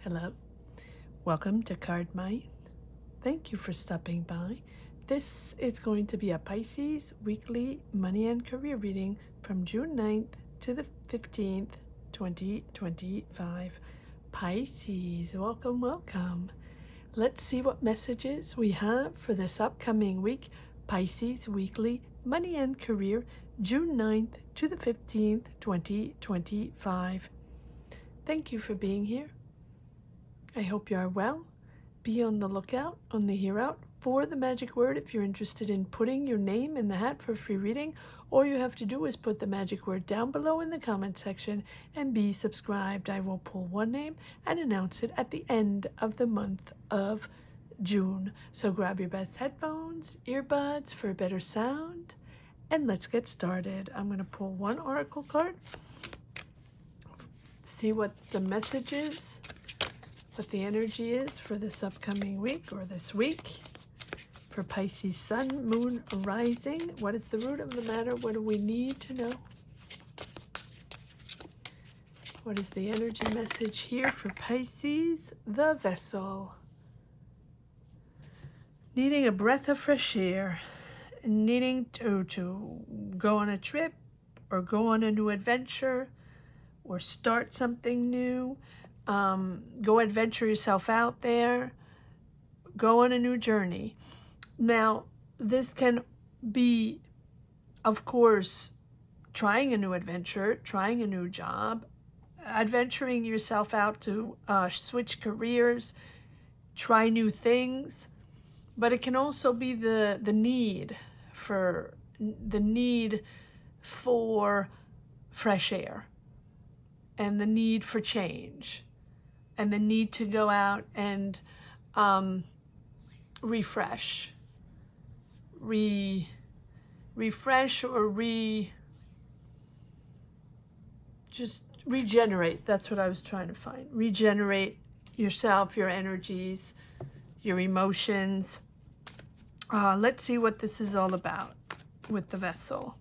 Hello, welcome to Cardminds. Thank you for stopping by. This is going to be a Pisces weekly money and career reading from June 9th to the 15th, 2025. Pisces, welcome, welcome. Let's see what messages we have for this upcoming week. Pisces weekly money and career, June 9th to the 15th, 2025. Thank you for being here. I hope you are well. Be on the lookout, on the hear out for the magic word if you're interested in putting your name in the hat for free reading. All you have to do is put the magic word down below in the comment section and be subscribed. I will pull one name and announce it at the end of the month of June. So grab your best headphones, earbuds for a better sound, and let's get started. I'm going to pull one oracle card, see what the message is, what the energy is for this upcoming week or this week for Pisces sun, moon, rising. What is the root of the matter? What do we need to know? What is the energy message here for Pisces? The vessel. Needing a breath of fresh air, needing to go on a trip or go on a new adventure or start something new. Go adventure yourself out there. Go on a new journey. Now, this can be, of course, trying a new adventure, trying a new job, adventuring yourself out to switch careers, try new things. But it can also be the need for fresh air and the need for change. And the need to go out and refresh or just regenerate. That's what I was trying to find. Regenerate yourself, your energies, your emotions. Let's see what this is all about with the vessel.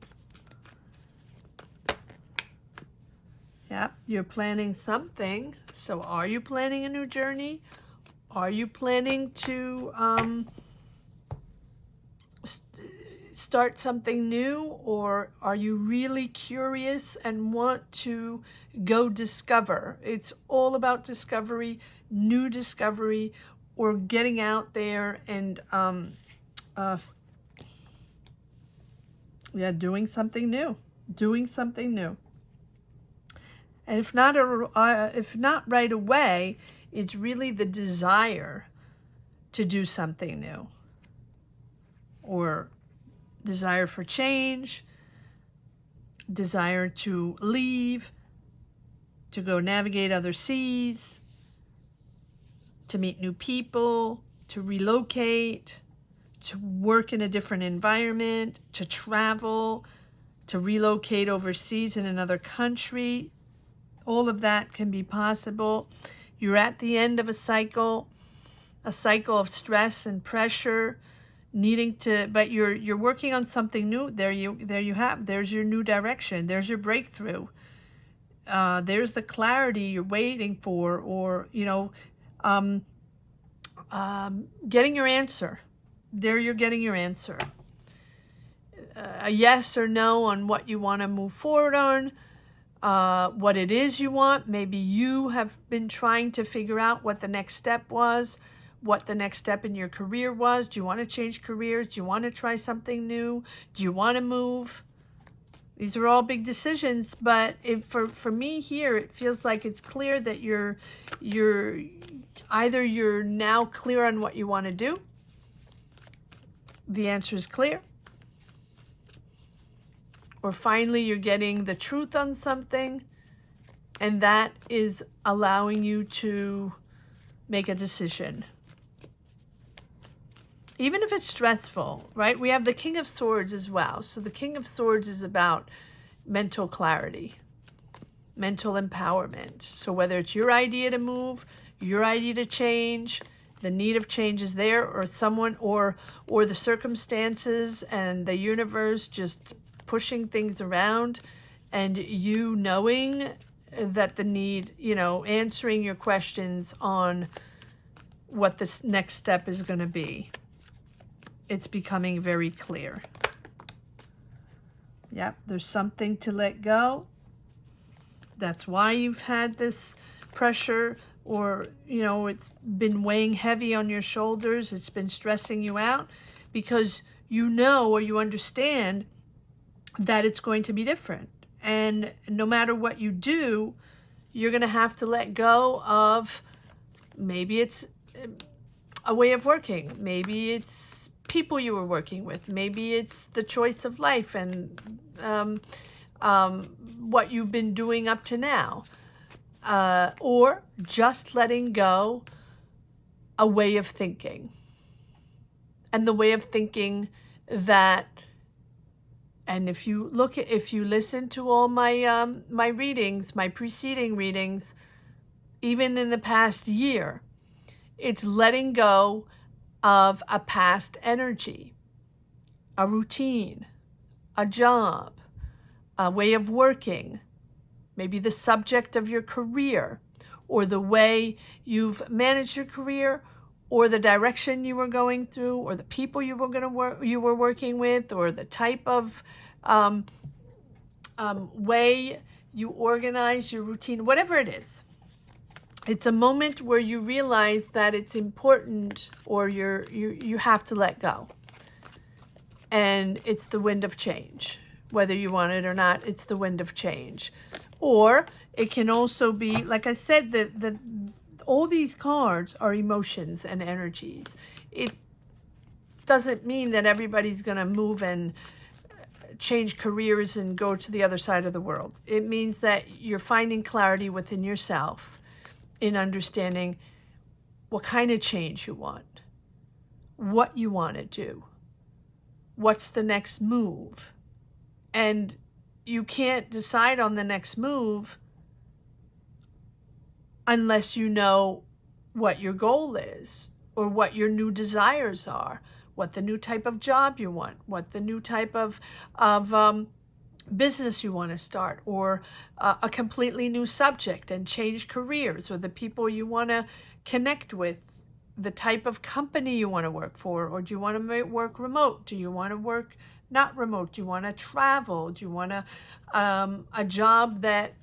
Yeah, you're planning something. So are you planning a new journey? Are you planning to start something new? Or are you really curious and want to go discover? It's all about discovery, new discovery, or getting out there and doing something new. And if not right away, it's really the desire to do something new, or desire for change, desire to leave, to go navigate other seas, to meet new people, to relocate, to work in a different environment, to travel, to relocate overseas in another country. All of that can be possible. You're at the end of a cycle of stress and pressure, but you're working on something new. There's your new direction. There's your breakthrough. There's the clarity you're waiting for, or getting your answer. There you're getting your answer. A yes or no on what you want to move forward on. What it is you want. Maybe you have been trying to figure out what the next step was, what the next step in your career was. Do you want to change careers? Do you want to try something new? Do you want to move? These are all big decisions, but for me here, it feels like it's clear that you're now clear on what you want to do. The answer is clear. Or finally you're getting the truth on something, and that is allowing you to make a decision. Even if it's stressful, right? We have the King of Swords as well. So the King of Swords is about mental clarity, mental empowerment. So whether it's your idea to move, your idea to change, the need of change is there, or someone or the circumstances and the universe just pushing things around, and you knowing the need, answering your questions on what this next step is going to be. It's becoming very clear. Yep, there's something to let go. That's why you've had this pressure, or, it's been weighing heavy on your shoulders. It's been stressing you out because or you understand that it's going to be different. And no matter what you do, you're going to have to let go of, maybe it's a way of working. Maybe it's people you were working with. Maybe it's the choice of life and what you've been doing up to now. Or just letting go a way of thinking. And the way of thinking that, and if you listen to all my my readings, my preceding readings, even in the past year, it's letting go of a past energy, a routine, a job, a way of working, maybe the subject of your career, or the way you've managed your career, or the direction you were going through, or the people you were working with, or the type of way you organize your routine, whatever it is. It's a moment where you realize that it's important, or you have to let go. And it's the wind of change. Whether you want it or not, it's the wind of change. Or it can also be, like I said, that all these cards are emotions and energies. It doesn't mean that everybody's going to move and change careers and go to the other side of the world. It means that you're finding clarity within yourself in understanding what kind of change you want, what you want to do, what's the next move. And you can't decide on the next move unless you know what your goal is, or what your new desires are, what the new type of job you want, what the new type of business you want to start, or a completely new subject and change careers, or the people you want to connect with, the type of company you want to work for, or do you want to work remote? Do you want to work not remote? Do you want to travel? Do you want a job that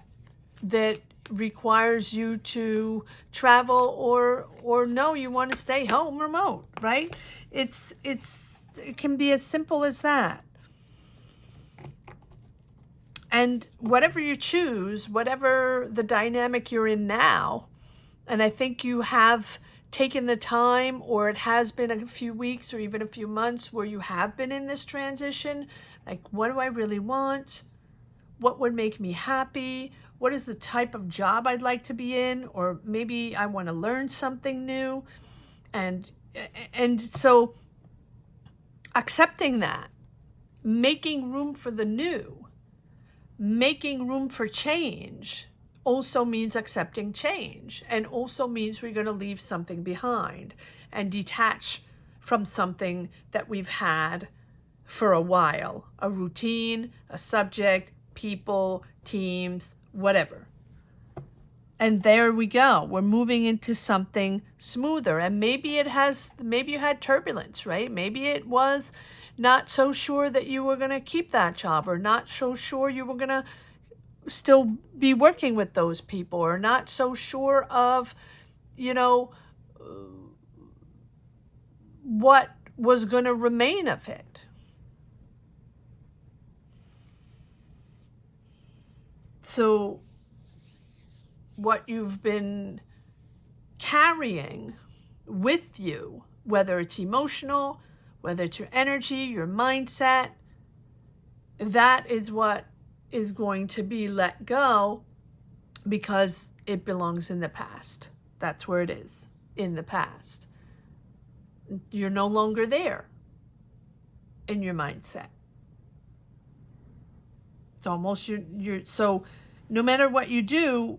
requires you to travel, or no, you want to stay home remote, right? It can be as simple as that. And whatever you choose, whatever the dynamic you're in now, and I think you have taken the time, or it has been a few weeks or even a few months where you have been in this transition, like, what do I really want? What would make me happy? What is the type of job I'd like to be in? Or maybe I want to learn something new. And so accepting that, making room for the new, making room for change also means accepting change, and also means we're going to leave something behind and detach from something that we've had for a while, a routine, a subject, people, teams, whatever. And there we go. We're moving into something smoother. And maybe you had turbulence, right? Maybe it was not so sure that you were going to keep that job, or not so sure you were going to still be working with those people, or not so sure of, what was going to remain of it. So what you've been carrying with you, whether it's emotional, whether it's your energy, your mindset, that is what is going to be let go, because it belongs in the past. That's where it is, in the past. You're no longer there in your mindset. It's almost so no matter what you do,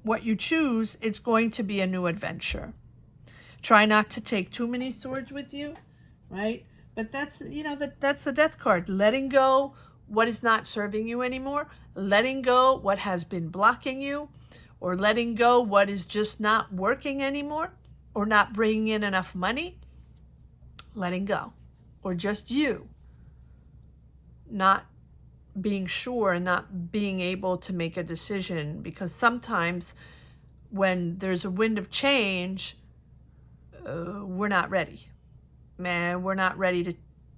what you choose, it's going to be a new adventure. Try not to take too many swords with you, right? But that's the death card, letting go what is not serving you anymore, letting go what has been blocking you, or letting go what is just not working anymore, or not bringing in enough money, letting go. Or just you not being sure and not being able to make a decision, because sometimes when there's a wind of change, we're not ready. Man, we're not ready to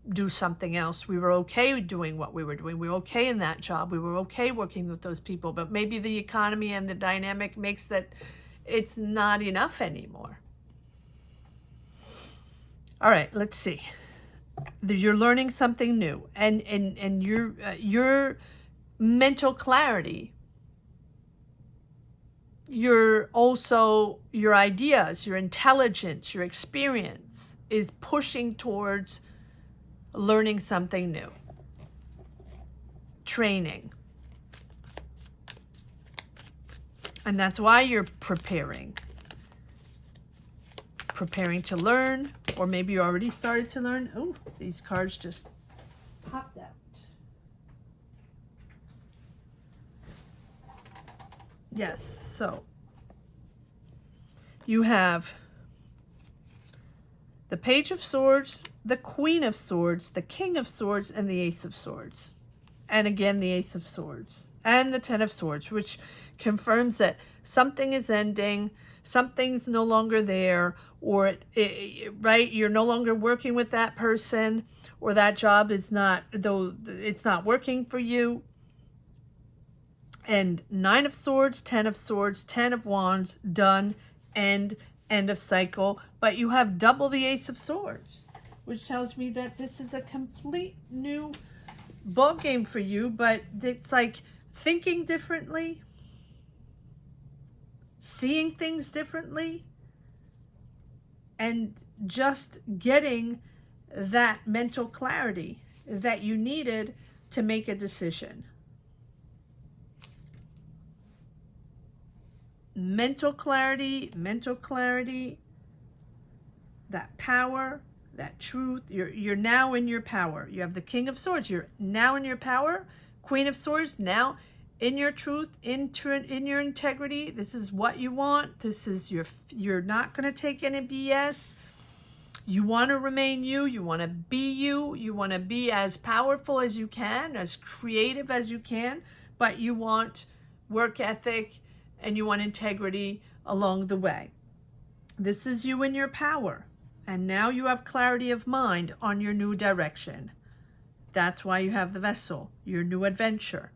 do something else. We were okay doing what we were doing. We were okay in that job. We were okay working with those people, but maybe the economy and the dynamic makes that it's not enough anymore. All right, let's see. You're learning something new, and your mental clarity, your ideas, your intelligence, your experience is pushing towards learning something new, training. And that's why you're preparing to learn, or maybe you already started to learn. Oh, these cards just popped out. Yes, so you have the Page of Swords, the Queen of Swords, the King of Swords, and the Ace of Swords. And again, the Ace of Swords and the Ten of Swords, which confirms that something is ending, something's no longer there, or right, you're no longer working with that person, or that job is not, though it's not working for you. And Nine of Swords, Ten of Swords, Ten of Wands, done, end of cycle. But you have double the Ace of Swords, which tells me that this is a complete new ball game for you. But it's like thinking differently, seeing things differently, and just getting that mental clarity that you needed to make a decision. Mental clarity, that power, that truth. You're now in your power. You have the King of Swords. You're now in your power. Queen of Swords, now in your truth, in your integrity. This is what you want. This is you're not going to take any BS. You want to remain you. You want to be you. You want to be as powerful as you can, as creative as you can, but you want work ethic and you want integrity along the way. This is you in your power. And now you have clarity of mind on your new direction. That's why you have the Vessel, your new adventure,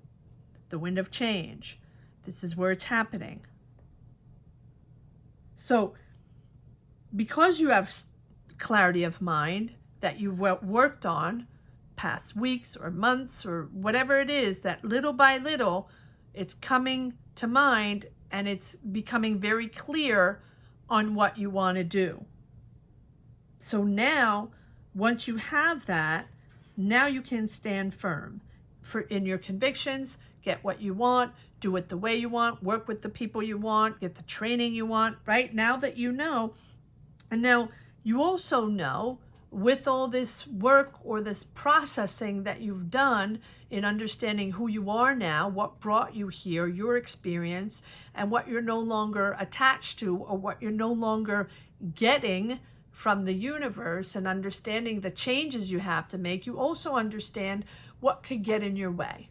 the wind of change. This is where it's happening. So because you have clarity of mind that you've worked on past weeks or months or whatever it is, that little by little it's coming to mind and it's becoming very clear on what you want to do. So now, once you have that, now you can stand firm in your convictions, get what you want, do it the way you want, work with the people you want, get the training you want, right? Now that you know, and now you also know with all this work or this processing that you've done in understanding who you are now, what brought you here, your experience, and what you're no longer attached to or what you're no longer getting from the universe, and understanding the changes you have to make, you also understand what could get in your way.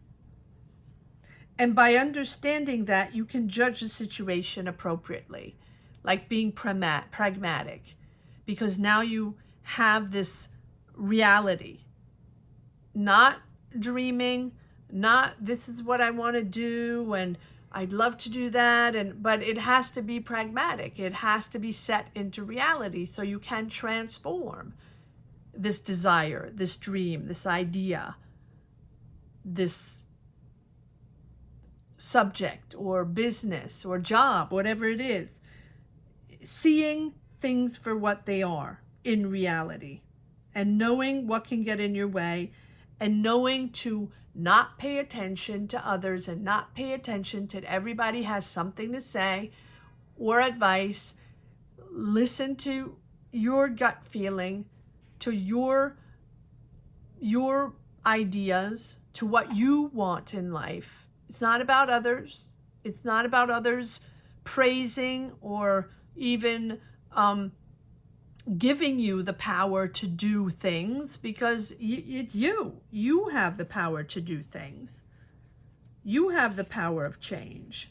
And by understanding that, you can judge the situation appropriately, like being pragmatic, because now you have this reality, not dreaming, not this is what I want to do and I'd love to do that, but it has to be pragmatic. It has to be set into reality so you can transform this desire, this dream, this idea, this subject or business or job, whatever it is. Seeing things for what they are in reality and knowing what can get in your way and knowing to not pay attention to others and not pay attention to everybody has something to say or advice. Listen to your gut feeling, to your ideas to what you want in life. It's not about others. It's not about others praising or even giving you the power to do things, because it's you. You have the power to do things. You have the power of change.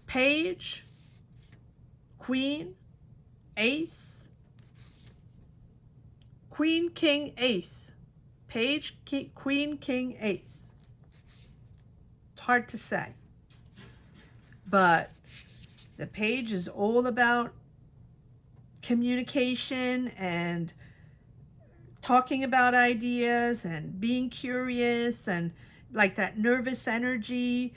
Page, Queen, Ace, Queen, King, Ace. Page, Queen, King, Ace. It's hard to say. But the page is all about communication and talking about ideas and being curious and like that nervous energy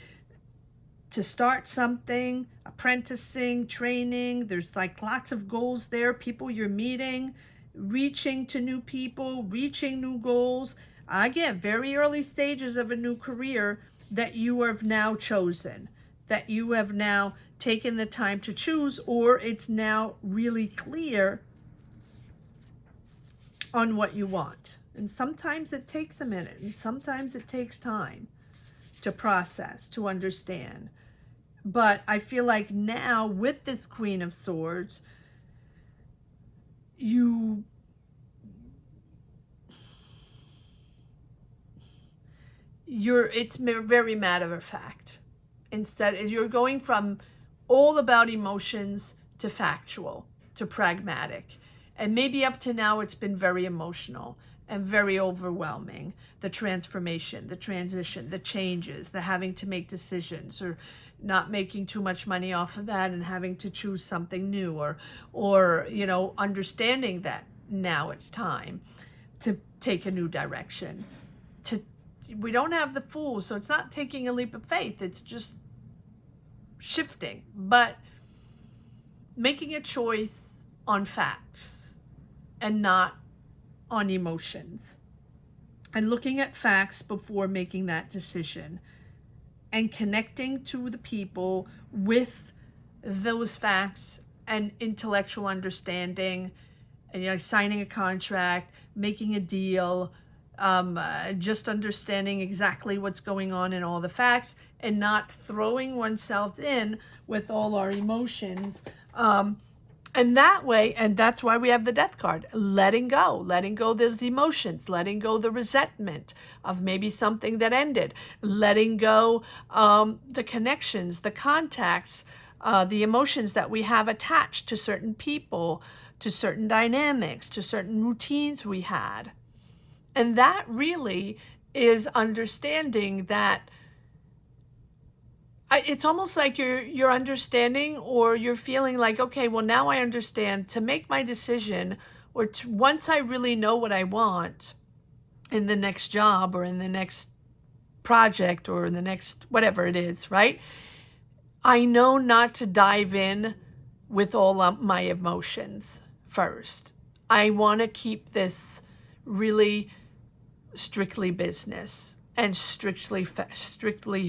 to start something, apprenticing, training. There's like lots of goals there, people you're meeting, reaching to new people, reaching new goals. Again, very early stages of a new career that you have now chosen, that you have now taken the time to choose, or it's now really clear on what you want. And sometimes it takes a minute, and sometimes it takes time to process, to understand. But I feel like now with this Queen of Swords, it's very matter of fact. Instead, you're going from all about emotions to factual, to pragmatic. And maybe up to now it's been very emotional and very overwhelming. The transformation, the transition, the changes, the having to make decisions, or not making too much money off of that and having to choose something new, or you know, understanding that now it's time to take a new direction. We don't have the Fool, so it's not taking a leap of faith. It's just shifting, but making a choice on facts and not on emotions, and looking at facts before making that decision, and connecting to the people with those facts and intellectual understanding, and you know, signing a contract, making a deal, just understanding exactly what's going on in all the facts, and not throwing oneself in with all our emotions. And that way, and that's why we have the Death card, letting go those emotions, letting go the resentment of maybe something that ended, letting go the connections, the contacts, the emotions that we have attached to certain people, to certain dynamics, to certain routines we had. And that really is understanding that it's almost like you're understanding, or you're feeling like, okay, well, now I understand to make my decision, or once I really know what I want in the next job or in the next project or in the next whatever it is, right? I know not to dive in with all of my emotions first. I want to keep this really strictly business and strictly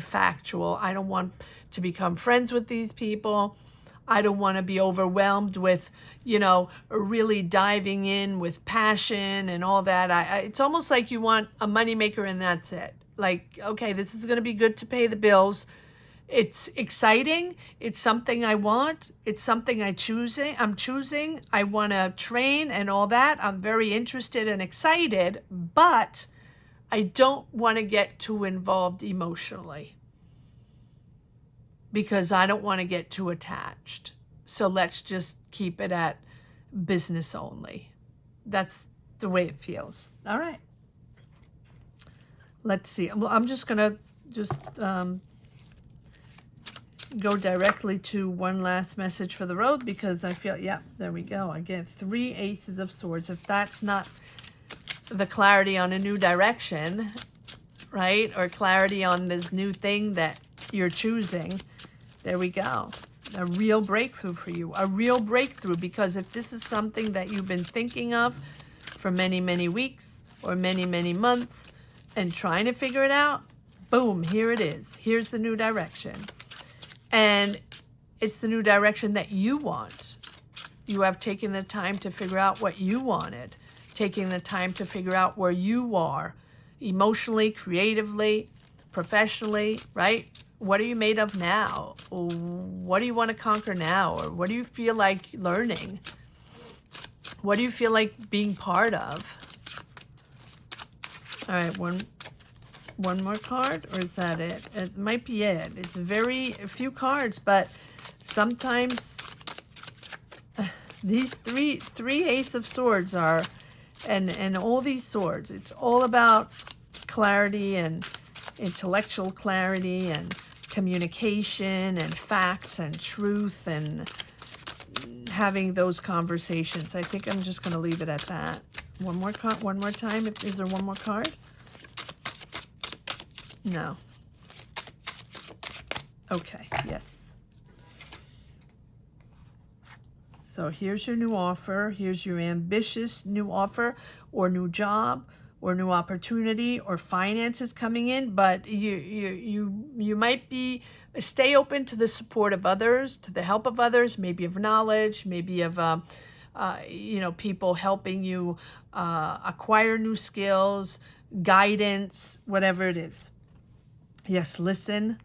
factual. I don't want to become friends with these people. I don't want to be overwhelmed with, you know, really diving in with passion and all that. It's almost like you want a moneymaker and that's it. Like, okay, this is going to be good to pay the bills. It's exciting. It's something I want. It's something I'm choosing. I want to train and all that. I'm very interested and excited, but I don't want to get too involved emotionally because I don't want to get too attached. So let's just keep it at business only. That's the way it feels. All right. Let's see. Well, I'm just going to go directly to one last message for the road, because I feel, yeah, there we go. I get 3 aces of swords. If that's not the clarity on a new direction, right? Or clarity on this new thing that you're choosing, there we go. A real breakthrough for you, a real breakthrough, because if this is something that you've been thinking of for many, many weeks or many, many months and trying to figure it out, boom, here it is. Here's the new direction. And it's the new direction that you want. You have taken the time to figure out what you wanted. taking the time to figure out where you are emotionally, creatively, professionally, right? What are you made of now? What do you want to conquer now? Or what do you feel like learning? What do you feel like being part of? All right, one more card, or is that it? It might be it. It's a few cards, but sometimes these three Ace of Swords are, and all these swords, it's all about clarity and intellectual clarity and communication and facts and truth and having those conversations. I think I'm just going to leave it at that. One more time. Is there one more card? No. Okay, yes. So here's your new offer. Here's your ambitious new offer or new job or new opportunity or finances coming in, but you might stay open to the support of others, to the help of others, maybe of knowledge, maybe of people helping you acquire new skills, guidance, whatever it is. Yes, listen.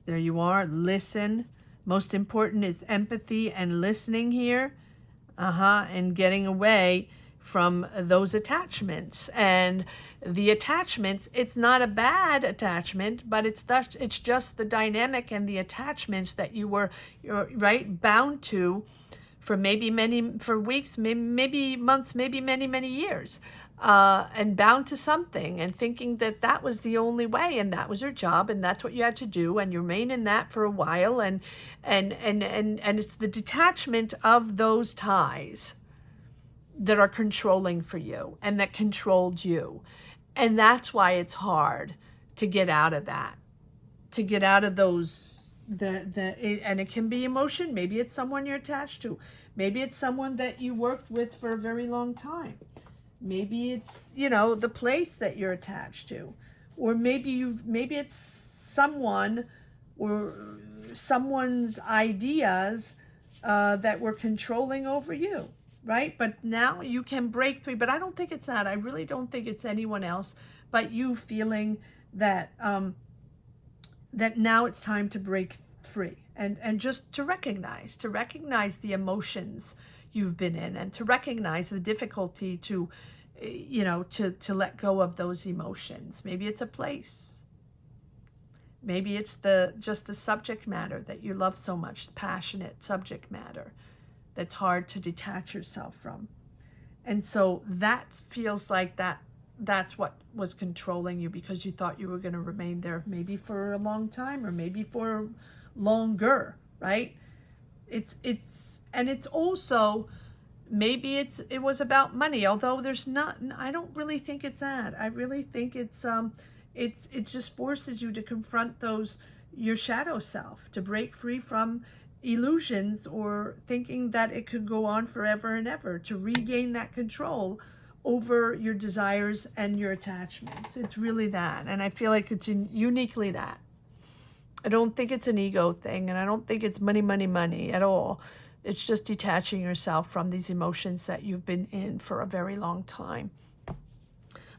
There you are. Listen. Most important is empathy and listening here. And getting away from those attachments. And the attachments, it's not a bad attachment, but it's just the dynamic and the attachments that you're bound to for for weeks, maybe months, maybe many years, and bound to something and thinking that was the only way and that was your job and that's what you had to do and you remain in that for a while and it's the detachment of those ties that are controlling for you and that controlled you. And that's why it's hard to get out of that, to get out of those, and it can be emotion. Maybe it's someone you're attached to. Maybe it's someone that you worked with for a very long time. Maybe it's, the place that you're attached to. Or maybe it's someone or someone's ideas that were controlling over you. Right? But now you can break free. But I don't think it's that. I really don't think it's anyone else but you feeling that that now it's time to break free and just to recognize the emotions you've been in and to recognize the difficulty to let go of those emotions. Maybe it's a place. Maybe it's just the subject matter that you love so much, passionate subject matter that's hard to detach yourself from. And so that feels like that's what was controlling you because you thought you were going to remain there maybe for a long time or maybe for longer, right? It's also maybe it was about money, although I don't really think it's that. I really think it just forces you to confront your shadow self, to break free from illusions or thinking that it could go on forever and ever, to regain that control over your desires and your attachments. It's really that. And I feel like it's uniquely that. I don't think it's an ego thing, and I don't think it's money at all. It's just detaching yourself from these emotions that you've been in for a very long time.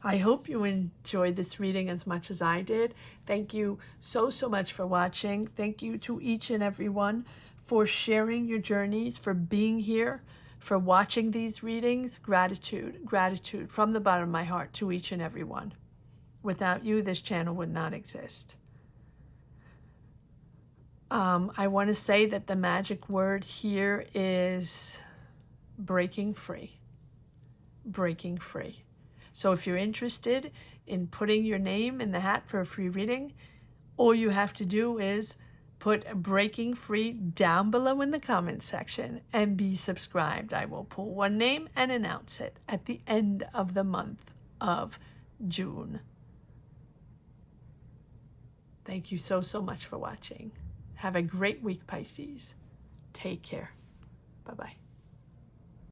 I hope you enjoyed this reading as much as I did. Thank you so much for watching. Thank you to each and every one for sharing your journeys, for being here, for watching these readings. Gratitude from the bottom of my heart to each and every one. Without you, this channel would not exist. I want to say that the magic word here is breaking free. Breaking free. So if you're interested in putting your name in the hat for a free reading, all you have to do is put breaking free down below in the comment section and be subscribed. I will pull one name and announce it at the end of the month of June. Thank you so much for watching. Have a great week, Pisces. Take care. Bye-bye.